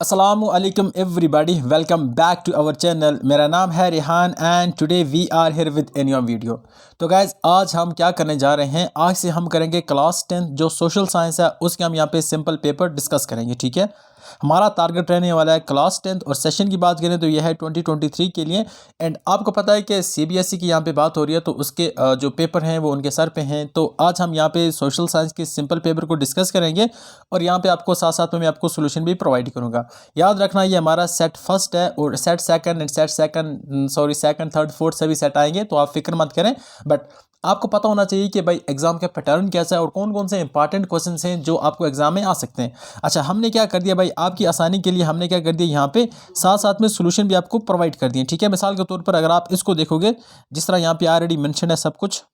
Assalamualaikum everybody, welcome back to our channel। मेरा नाम है Rihan and today we are here with a new video. तो guys आज हम क्या करने जा रहे हैं, आज से हम करेंगे क्लास 10 जो सोशल साइंस है उसके हम यहाँ पे सिंपल पेपर डिस्कस करेंगे। ठीक है, हमारा टारगेट रहने वाला है क्लास 10 और सेशन की बात करें तो यह है 2023 के लिए। एंड आपको पता है कि सीबीएसई की यहाँ पे बात हो रही है तो उसके जो पेपर हैं वो उनके सर पे हैं। तो आज हम यहाँ पे सोशल साइंस के सिंपल पेपर को डिस्कस करेंगे और यहाँ पे आपको साथ साथ में मैं आपको सोल्यूशन भी प्रोवाइड करूँगा। याद रखना ये हमारा सेट फर्स्ट है और set second and second third fourth सभी सेट आएंगे, तो आप फिक्र मत करें। बट आपको पता होना चाहिए कि भाई एग्जाम का पैटर्न कैसा है और कौन कौन से इंपॉर्टेंट क्वेश्चंस हैं जो आपको एग्जाम में आ सकते हैं। अच्छा, हमने क्या कर दिया भाई, आपकी आसानी के लिए हमने क्या कर दिया, यहाँ पे साथ साथ में सोल्यूशन भी आपको प्रोवाइड कर दिए। ठीक है, मिसाल के तौर पर अगर आप इसको देखोगे, जिस तरह यहाँ पे ऑलरेडी मेंशन है सब कुछ,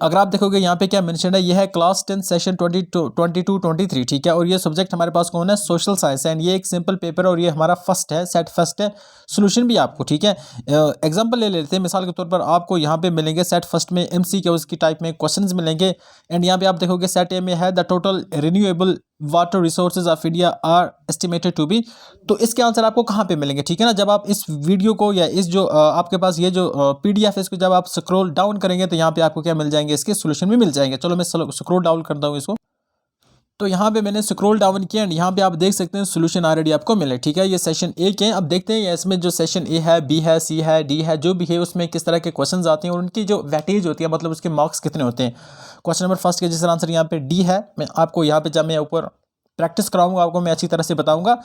अगर आप देखोगे यहाँ पे क्या मेंशन है, ये है क्लास 10 सेशन 22-23। ठीक है, और ये सब्जेक्ट हमारे पास कौन है, सोशल साइंस एंड ये एक सिंपल पेपर है और ये हमारा फर्स्ट है, सेट फर्स्ट है। सोल्यूशन भी आपको, ठीक है, एग्जांपल ले लेते हैं। मिसाल के तौर पर आपको यहाँ पे मिलेंगे सेट फर्स्ट में एमसीक्यूज की टाइप में क्वेश्चंस मिलेंगे। एंड यहाँ पे आप देखोगे सेट ए में है the total renewable water resources of India are estimated to be. तो इसके आंसर आपको कहाँ पे मिलेंगे, ठीक है ना। जब आप इस वीडियो को या इस जो आपके पास ये जो पीडीएफ है इसको जब आप स्क्रॉल डाउन करेंगे तो यहाँ पे आपको क्या मिल जाएंगे, इसके सोल्यूशन भी मिल जाएंगे। चलो मैं स्क्रॉल डाउन करता हूँ इसको, तो यहाँ पे मैंने स्क्रॉल डाउन किया एंड यहाँ पे आप देख सकते हैं सोल्यूशन ऑलरेडी आपको मिले। ठीक है, ये सेशन ए के हैं। अब देखते हैं इसमें जो सेशन ए है, बी है, सी है, डी है, जो भी है उसमें किस तरह के क्वेश्चंस आते हैं और उनकी जो वेटेज होती है, मतलब उसके मार्क्स कितने होते हैं। क्वेश्चन नंबर फर्स्ट के जिसका आंसर यहाँ पे डी है, मैं आपको यहाँ पे जब मैं ऊपर प्रैक्टिस कराऊंगा आपको मैं अच्छी तरह से बताऊंगा।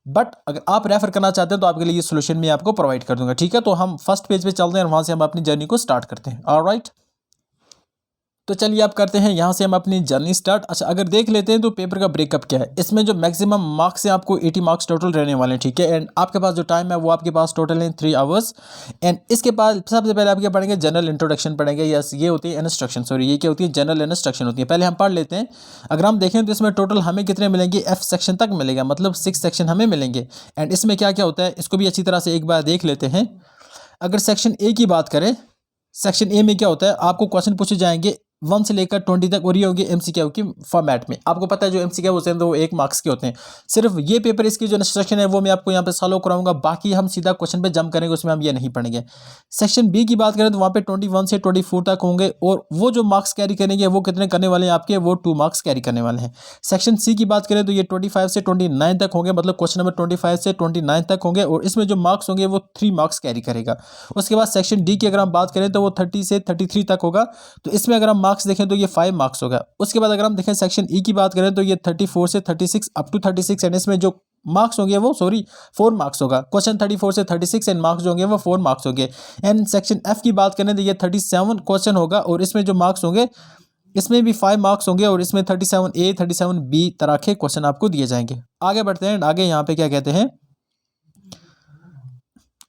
बट अगर आप रेफर करना चाहते हैं तो आपके लिए ये सोल्यूशन मैं आपको प्रोवाइड कर दूंगा। ठीक है, तो हम फर्स्ट पेज पे चलते हैं और वहां से हम अपनी जर्नी को स्टार्ट करते हैं। ऑलराइट, तो चलिए आप करते हैं यहाँ से हम अपनी जर्नी स्टार्ट। अच्छा, अगर देख लेते हैं तो पेपर का ब्रेकअप क्या है, इसमें जो मैक्सिमम मार्क्स हैं आपको 80 मार्क्स टोटल रहने वाले हैं। ठीक है, एंड आपके पास जो टाइम है वो आपके पास टोटल है 3 आवर्स। एंड इसके बाद सबसे पहले आप क्या पढ़ेंगे, जनरल इंट्रोडक्शन पढ़ेंगे। यस, ये होती है इंस्ट्रक्शन, सॉरी ये क्या होती है, जनरल इंस्ट्रक्शन होती है। पहले हम पढ़ लेते हैं। अगर हम देखें तो इसमें टोटल हमें कितने मिलेंगे, एफ सेक्शन तक मिलेगा, मतलब 6 सेक्शन हमें मिलेंगे। एंड इसमें क्या क्या होता है इसको भी अच्छी तरह से एक बार देख लेते हैं। अगर सेक्शन ए की बात करें, सेक्शन ए में क्या होता है, आपको क्वेश्चन पूछे जाएंगे 1 से लेकर 20 तक और ये होगी एमसीक्यू की फॉर्मेट में। आपको पता है जो एमसीक्यू होते हैं तो वो 1 मार्क्स के होते हैं। सिर्फ ये पेपर इसकी जो इंस्ट्रक्शन है वो मैं आपको यहाँ पे सॉल्व कराऊंगा, बाकी हम सीधा क्वेश्चन पे जंप करेंगे, उसमें हम ये नहीं पढ़ेंगे। सेक्शन बी की बात करें तो वहाँ पे 21 से 24 तक होंगे और वो जो मार्क्स कैरी करेंगे वो कितने करने वाले हैं आपके, वो 2 मार्क्स कैरी करने वाले हैं। सेक्शन सी की बात करें तो ये 25 से 29 तक होंगे, मतलब क्वेश्चन नंबर 25 से 29 तक होंगे और इसमें जो मार्क्स होंगे वो 3 मार्क्स कैरी करेगा। उसके बाद सेक्शन डी की अगर हम बात करें तो वो 30 से 33 तक होगा, तो इसमें अगर हम मार्क्स देखें तो ये 5 मार्क्स होगा। उसके बाद अगर हम देखें सेक्शन ई की बात करें तो ये 34 से 36 अप टू 36 एंड इसमें जो मार्क्स होंगे वो 4 मार्क्स होगा। क्वेश्चन 34 से 36 एंड मार्क्स जो होंगे वो 4 मार्क्स होंगे। एंड सेक्शन एफ की बात करें तो ये 37 क्वेश्चन होगा और इसमें जो मार्क्स होंगे इसमें भी 5 मार्क्स होंगे और इसमें 37A 37B तरह के क्वेश्चन आपको दिए जाएंगे। आगे बढ़ते हैं, आगे यहाँ पे क्या कहते हैं,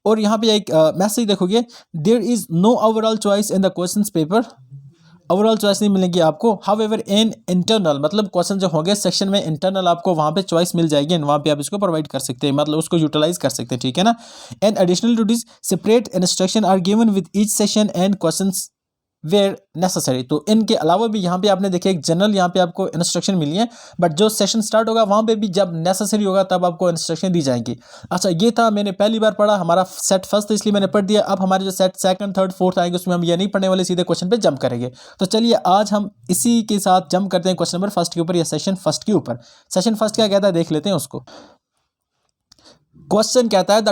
और यहाँ पे एक मैसेज देखोगे, there is no overall choice in the questions paper. Overall choice नहीं मिलेगी आपको, हाउएवर इन इंटरनल, मतलब क्वेश्चन जो होंगे सेक्शन में इंटरनल आपको वहाँ पे चॉइस मिल जाएगी एंड वहाँ पे आप इसको प्रोवाइड कर सकते हैं, मतलब उसको यूटिलाइज कर सकते हैं। ठीक है ना। And additional to this separate instruction are given with each session and questions where necessary. तो इनके अलावा भी यहाँ पे आपने देखे एक जनरल यहाँ पे आपको इंस्ट्रक्शन मिली है, बट जो सेशन स्टार्ट होगा वहाँ पे भी जब नेसेसरी होगा तब आपको इंस्ट्रक्शन दी जाएंगी। अच्छा, ये था मैंने पहली बार पढ़ा, हमारा सेट फर्स्ट था इसलिए मैंने पढ़ दिया। अब हमारे जो सेट सेकंड थर्ड फोर्थ आएंगे उसमें हम ये नहीं पढ़ने वाले, सीधे क्वेश्चन पे जंप करेंगे। तो चलिए आज हम इसी के साथ जंप करते हैं क्वेश्चन नंबर फर्स्ट के ऊपर या सेशन फर्स्ट के ऊपर। सेशन फर्स्ट क्या कहता है देख लेते हैं उसको। क्वेश्चन कहता है the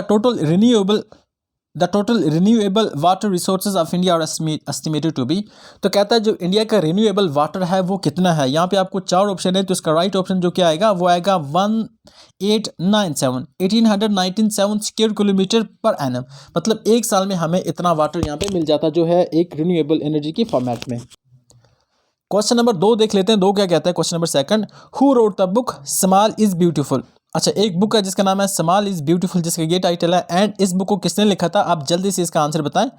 total renewable water resources of India are estimated to be. तो कहता है जो इंडिया का रिन्यूएबल वाटर है वो कितना है। यहाँ पे आपको 4 ऑप्शन है, तो इसका राइट ऑप्शन जो क्या आएगा वो आएगा 1897 स्क्वायर किलोमीटर पर एनम, मतलब एक साल में हमें इतना वाटर यहाँ पे मिल जाता जो है एक रिन्यूएबल एनर्जी की फॉर्मेट में। क्वेश्चन नंबर 2 देख लेते हैं, 2 क्या कहता है, question number second, who wrote the book small is beautiful. अच्छा, एक बुक है जिसका नाम है स्मॉल इज ब्यूटीफुल, जिसका ये टाइटल है एंड इस बुक को किसने लिखा था, आप जल्दी से इसका आंसर बताएं।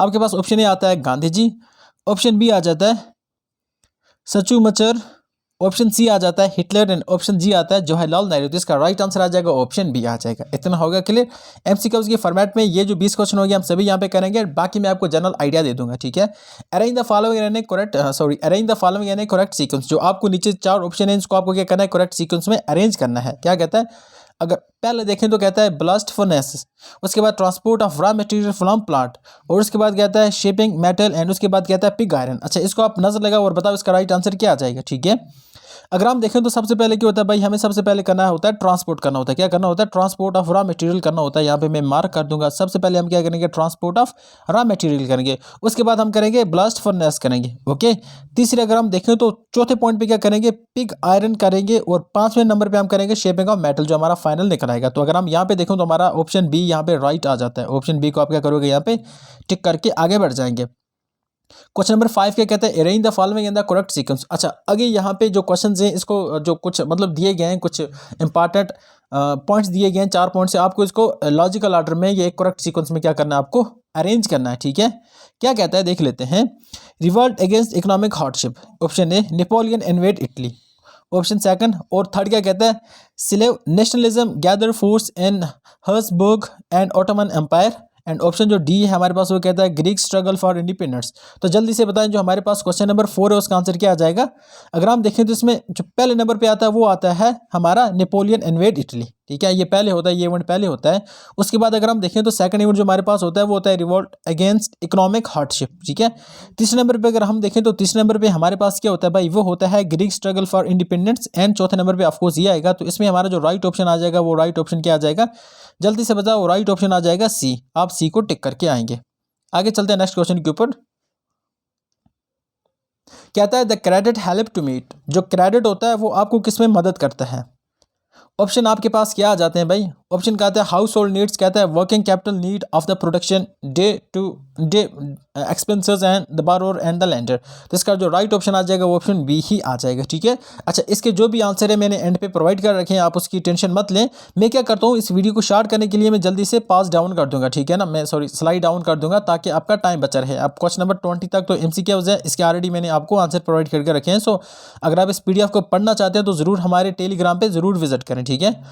आपके पास ऑप्शन ए आता है गांधी जी, ऑप्शन बी आ जाता है सचू मचर, ऑप्शन सी आ जाता है हिटलर एंड ऑप्शन जी आता है जवाहरलाल नेहरू। तो इसका राइट आंसर आ जाएगा ऑप्शन बी आ जाएगा। इतना होगा क्लियर। एमसीक्यूज के फॉर्मेट में ये जो 20 क्वेश्चन होंगे हम सभी यहाँ पे करेंगे, बाकी मैं आपको जनरल आइडिया दे दूंगा। ठीक है, अरेंज द फॉलोइंग यानी करेक्ट सीक्वेंस। जो आपको नीचे 4 ऑप्शन है इसको आपको क्या करना है, करेक्ट सीक्वेंस में अरेंज करना है। क्या कहता है, अगर पहले देखें तो कहता है ब्लास्ट फर्नेस, उसके बाद transport of raw material from plant, और उसके बाद कहता है शेपिंग मेटल, एंड उसके बाद कहता है पिग आयरन। अच्छा, इसको आप नजर लगाओ और बताओ इसका राइट आंसर क्या आ जाएगा। ठीक है, अगर हम देखें तो सबसे पहले क्या होता है भाई, हमें सबसे पहले करना होता है ट्रांसपोर्ट करना होता है। क्या करना होता है? ट्रांसपोर्ट ऑफ रॉ मटेरियल करना होता है। यहाँ पे मैं मार्क कर दूंगा। सबसे पहले हम क्या करेंगे? ट्रांसपोर्ट ऑफ रॉ मटेरियल करेंगे। उसके बाद हम करेंगे ब्लास्ट फर्नेस करेंगे। ओके, तीसरे अगर हम देखें तो चौथे पॉइंट पे क्या करेंगे? पिग आयरन करेंगे। और पांचवें नंबर पे हम करेंगे शेपिंग ऑफ मेटल, जो हमारा फाइनल निकल आएगा। तो अगर हम यहाँ पे देखें तो हमारा ऑप्शन बी यहाँ पे राइट आ जाता है। ऑप्शन बी को आप क्या करोगे? यहाँ पे टिक करके आगे बढ़ जाएंगे। क्वेश्चन नंबर 5 क्या कहते हैं? Arrange the following in the correct sequence. अच्छा, आगे यहाँ पे जो क्वेश्चंस हैं, इसको जो कुछ मतलब दिए गए हैं, कुछ इंपॉर्टेंट पॉइंट्स दिए गए हैं, 4 पॉइंट से आपको इसको लॉजिकल ऑर्डर में ये करेक्ट सीक्वेंस में क्या करना है? आपको अरेंज करना है। ठीक है, क्या कहता है देख लेते हैं। Revolt against economic hardship, option A Napoleon invade Italy, option second. और थर्ड क्या कहता है? Slav nationalism gather force in Habsburg and Ottoman empire, and option जो डी है हमारे पास वो कहता है ग्रीक स्ट्रगल फॉर इंडिपेंडेंस। तो जल्दी से बताएं, जो हमारे पास क्वेश्चन नंबर 4 है उसका आंसर क्या आ जाएगा? अगर हम देखें तो इसमें जो पहले नंबर पे आता है वो आता है हमारा नेपोलियन इन्वेड इटली। ठीक है, ये पहले होता है, ये इवेंट पहले होता है। उसके बाद अगर हम देखें तो सेकंड इवेंट जो हमारे पास होता है वो होता है रिवोल्ट अगेंस्ट इकोनॉमिक हार्डशिप। ठीक है, तीसरे नंबर पे अगर हम देखें तो तीसरे नंबर पे हमारे पास क्या होता है भाई? वो होता है Greek struggle for independence, and चौथे नंबर पे ऑफकोर्स ये आएगा। तो इसमें हमारा जो राइट ऑप्शन आ जाएगा वो राइट ऑप्शन क्या आ जाएगा? जल्दी से बताओ, राइट ऑप्शन आ जाएगा सी। आप सी को टिक करके आएंगे। आगे चलते हैं नेक्स्ट क्वेश्चन के ऊपर। कहता है the credit help to meet, जो क्रेडिट होता है वो आपको किसमें मदद करता है? ऑप्शन आपके पास क्या आ जाते हैं भाई? ऑप्शन कहता है हाउस होल्ड नीड्स, कहता है working capital need of the production, day to day expenses and the borrower and the lender. तो इसका जो राइट ऑप्शन आ जाएगा वो ऑप्शन बी ही आ जाएगा। ठीक है, अच्छा, इसके जो भी आंसर है मैंने एंड पे प्रोवाइड कर रखे हैं, आप उसकी टेंशन मत लें। मैं क्या करता हूँ, इस वीडियो को स्टार्ट करने के लिए मैं जल्दी से पास डाउन कर दूंगा। ठीक है ना, मैं सॉरी स्लाइड डाउन कर दूंगा ताकि आपका टाइम बचा रहे। अब क्वेश्चन नंबर 20 तक तो MCQs है, इसके ऑलरेडी मैंने आपको आंसर प्रोवाइड करके रखे हैं। सो अगर आप इस PDF को पढ़ना चाहते हैं तो ज़रूर हमारे टेलीग्राम पर ज़रूर विजिट करें। ठीक है,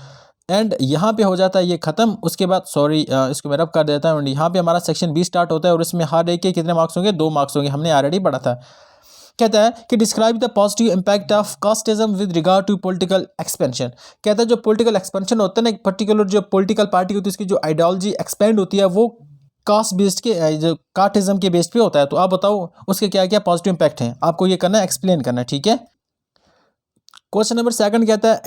एंड यहाँ पे हो जाता है ये खत्म। उसके बाद सॉरी इसको मैं रब कर देता हूँ। यहाँ पे हमारा सेक्शन 20 स्टार्ट होता है और इसमें हर एक के कितने मार्क्स होंगे? 2 मार्क्स होंगे, हमने ऑलरेडी पढ़ा था। कहता है कि describe the positive impact of casteism with regard to political expansion. कहता है जो पॉलिटिकल एक्सपेंशन होता है ना, एक पर्टिकुलर जो पॉलिटिकल पार्टी होती है उसकी जो आइडियोलॉजी एक्सपेंड होती है वो कास्ट बेस्ड के जो कास्टिज्म के बेस्ड पे होता है। तो आप बताओ उसके क्या क्या पॉजिटिव इम्पैक्ट हैं, आपको ये करना है, एक्सप्लेन करना है। ठीक है, क्वेश्चन नंबर 2 कहता है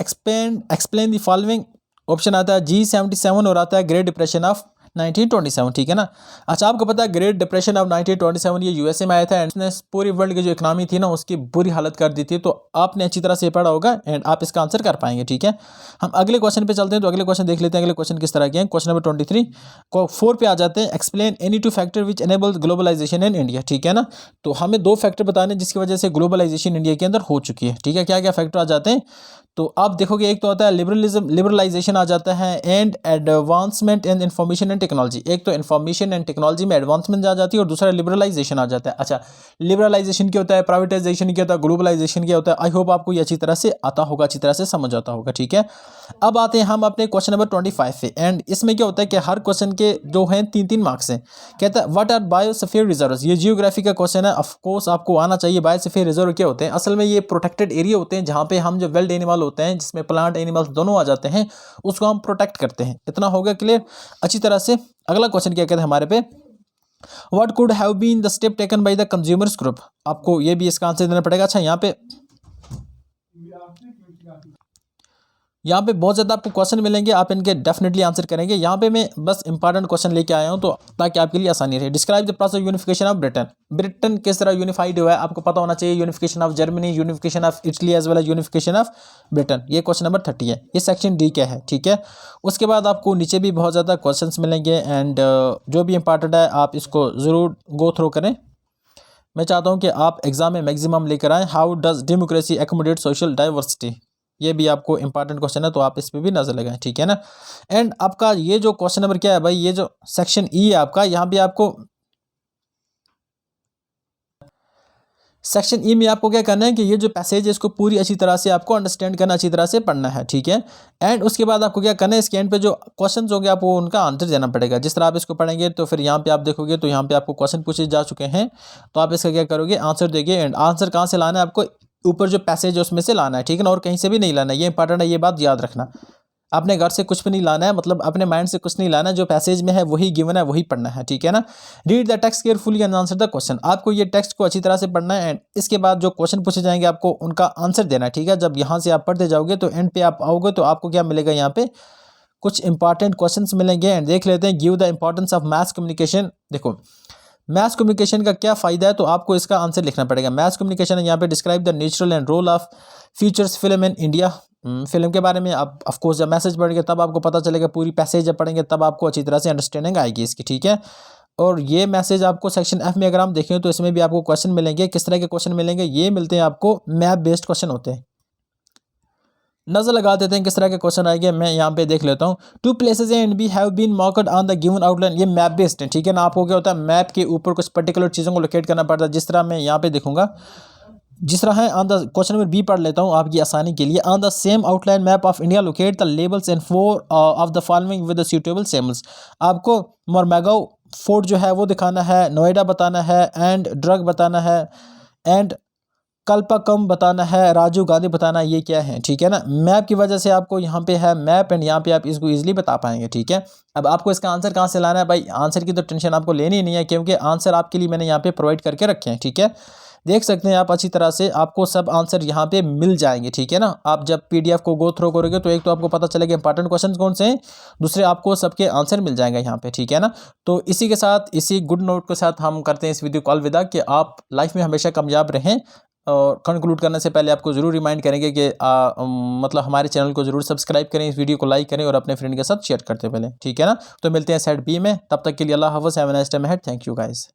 एक्सप्लेन द फॉलोइंग। ऑप्शन आता है G77 और आता है ग्रेट डिप्रेशन ऑफ 1927। ठीक है ना, अच्छा, आपको पता है ग्रेट डिप्रेशन ऑफ 1927 ये USA में आया था एंड इसने पूरी वर्ल्ड की जो इकनॉमी थी ना उसकी बुरी हालत कर दी थी। तो आपने अच्छी तरह से पढ़ा होगा एंड आप इसका आंसर कर पाएंगे। ठीक है, हम अगले क्वेश्चन पे चलते हैं। तो अगले क्वेश्चन देख लेते हैं, अगले क्वेश्चन किस तरह के हैं। क्वेश्चन नंबर 23 को 4 पे आ जाते हैं। Explain any 2 factor which enable globalisation in India. ठीक है ना, तो हमें 2 फैक्टर बताने जिसकी वजह से ग्लोबलाइजेशन इंडिया के अंदर हो चुकी है। ठीक है, क्या क्या फैक्टर आ जाते हैं? तो आप देखोगे एक तो आता है लिबरलाइजेशन आ जाता है, and advancement in information and technology. एक तो इंफॉर्मेशन एंड टेक्नोलॉजी में एडवांसमेंट आ जाती है और दूसरा लिबरलाइजेशन आ जाता है। अच्छा, लिबरलाइजेशन क्या होता है, प्राइवेटाइजेशन क्या होता है, ग्लोबलाइजेशन क्या होता है? आई होप आपको ये अच्छी तरह से आता होगा, अच्छी तरह से समझ आता होगा। ठीक है, अब आते हैं हम अपने क्वेश्चन नंबर 25 पे, एंड इसमें क्या होता है कि हर क्वेश्चन के जो हैं 3-3 मार्क्स हैं। कहता है व्हाट आर बायोस्फीयर रिजर्व्स। ये जियोग्राफी का क्वेश्चन है, ऑफ कोर्स आपको आना चाहिए। बायोस्फीयर रिजर्व क्या होते हैं? असल में ये प्रोटेक्टेड एरिया होते हैं जहाँ पे हम जो वाइल्ड एनिमल होते हैं जिसमें प्लांट एनिमल्स दोनों आ जाते हैं उसको हम प्रोटेक्ट करते हैं। इतना हो गया क्लियर अच्छी तरह से। अगला क्वेश्चन क्या कहते हैं हमारे पे, what could have been the step taken by the consumers group. आपको ये भी इसका आंसर देना पड़ेगा। अच्छा, यहाँ पे बहुत ज़्यादा आपको क्वेश्चन मिलेंगे, आप इनके डेफिनेटली आंसर करेंगे। यहाँ पे मैं बस इंपॉर्टेंट क्वेश्चन लेके आया हूँ तो ताकि आपके लिए आसानी रहे। Describe the process unification of Britain. Britain किस तरह यूनिफाइड हुआ है आपको पता होना चाहिए। Unification of Germany, unification of Italy as well as unification of Britain. ये क्वेश्चन नंबर 30 है, ये सेक्शन डी क्या है। ठीक है, उसके बाद आपको नीचे भी बहुत ज़्यादा क्वेश्चन मिलेंगे एंड जो भी इंपॉर्टेंट है आप इसको ज़रूर गो थ्रू करें। मैं चाहता हूँ कि आप एग्जाम में मैक्सिमम लेकर आएँ। How does democracy accommodate social diversity, ये भी आपको इंपॉर्टेंट क्वेश्चन है तो आप इस पर भी नजर लगाएं। ठीक है ना, एंड आपका ये जो क्वेश्चन नंबर क्या है भाई, ये जो सेक्शन ई है आपका, यहाँ पे आपको सेक्शन ई में आपको क्या करना है कि ये जो पैसेज है इसको पूरी अच्छी तरह से आपको अंडरस्टैंड करना, अच्छी तरह से पढ़ना है। ठीक है, एंड उसके बाद आपको क्या करना है, इसके एंड पे जो क्वेश्चंस होंगे आपको उनका आंसर देना पड़ेगा। जिस तरह आप इसको पढ़ेंगे तो फिर यहाँ पे आप देखोगे तो यहाँ पे आपको क्वेश्चन पूछे जा चुके हैं तो आप इसका क्या करोगे, आंसर देंगे। एंड आंसर कहाँ से लाना है आपको, ऊपर जो पैसेज है उसमें से लाना है। ठीक है ना, और कहीं से भी नहीं लाना है, ये इंपॉर्टेंट है, ये बात याद रखना। अपने घर से कुछ भी नहीं लाना है, मतलब अपने माइंड से कुछ नहीं लाना है, जो पैसेज में है वही गिवन है वही पढ़ना है, ठीक है ना। Read the text carefully and answer the question. आपको ये टेक्स्ट को अच्छी तरह से पढ़ना है एंड इसके बाद जो क्वेश्चन पूछे जाएंगे आपको उनका आंसर देना है, ठीक है। जब यहाँ से आप पढ़ते जाओगे तो एंड पे आप आओगे तो आपको क्या मिलेगा, यहाँ पे कुछ इंपॉर्टेंट क्वेश्चंस मिलेंगे। एंड देख लेते हैं, give the importance of math communication. देखो मैथ कम्युनिकेशन का क्या फ़ायदा है, तो आपको इसका आंसर लिखना पड़ेगा। मैथ कम्युनिकेशन यहाँ पे describe the natural and role of features film in India. Film के बारे में आप ऑफकोर्स जब मैसेज पढ़ेंगे तब आपको पता चलेगा, पूरी पैसेज जब पढ़ेंगे तब आपको अच्छी तरह से अंडरस्टैंडिंग आएगी इसकी, ठीक है। और ये मैसेज आपको सेक्शन एफ में अगर हम देखें तो इसमें भी आपको क्वेश्चन मिलेंगे। किस तरह के क्वेश्चन मिलेंगे, ये मिलते हैं आपको मैप बेस्ड क्वेश्चन होते हैं। नजर लगा देते हैं किस तरह के क्वेश्चन आएंगे, मैं यहाँ पे देख लेता हूँ। Two places A and B have been marked on the given outline. ये मैप बेस्ड है, ठीक है ना। आपको क्या होता है, मैप के ऊपर कुछ पर्टिकुलर चीज़ों को लोकेट करना पड़ता है। जिस तरह मैं यहाँ पे देखूंगा, जिस तरह है on the question number B पढ़ लेता हूँ आपकी आसानी के लिए। On the same outline map of India locate the labels and 4 of the following with the suitable symbols. आपको मोरमैगो फोर्ट जो है वो दिखाना है, नोएडा बताना है, एंड ड्रग बताना है, एंड कल्पाकम बताना है, राजीव गांधी बताना है। ये क्या है, ठीक है ना। मैप की वजह से आपको यहाँ पे है मैप एंड यहाँ पे आप इसको इजीली बता पाएंगे, ठीक है। अब आपको इसका आंसर कहाँ से लाना है भाई, आंसर की तो टेंशन आपको लेनी ही नहीं है, क्योंकि आंसर आपके लिए मैंने यहाँ पे प्रोवाइड करके रखे हैं, ठीक है। देख सकते हैं आप अच्छी तरह से, आपको सब आंसर यहाँ पे मिल जाएंगे, ठीक है ना। आप जब पीडीएफ को गो थ्रो करोगे तो एक तो आपको पता चलेगा इंपॉर्टेंट क्वेश्चन कौन से हैं, दूसरे आपको सबके आंसर मिल जाएंगे यहाँ पे, ठीक है ना। तो इसी के साथ, इसी गुड नोट के साथ हम करते हैं इस वीडियो को अलविदा, कि आप लाइफ में हमेशा कामयाब रहें। और कंक्लूड करने से पहले आपको ज़रूर रिमाइंड करेंगे कि मतलब हमारे चैनल को ज़रूर सब्सक्राइब करें, इस वीडियो को लाइक करें और अपने फ्रेंड के साथ शेयर करते पहले, ठीक है ना। तो मिलते हैं सेट बी में, तब तक के लिए अल्लाह हाफ़िज़, have a nice time ahead, thank you guys.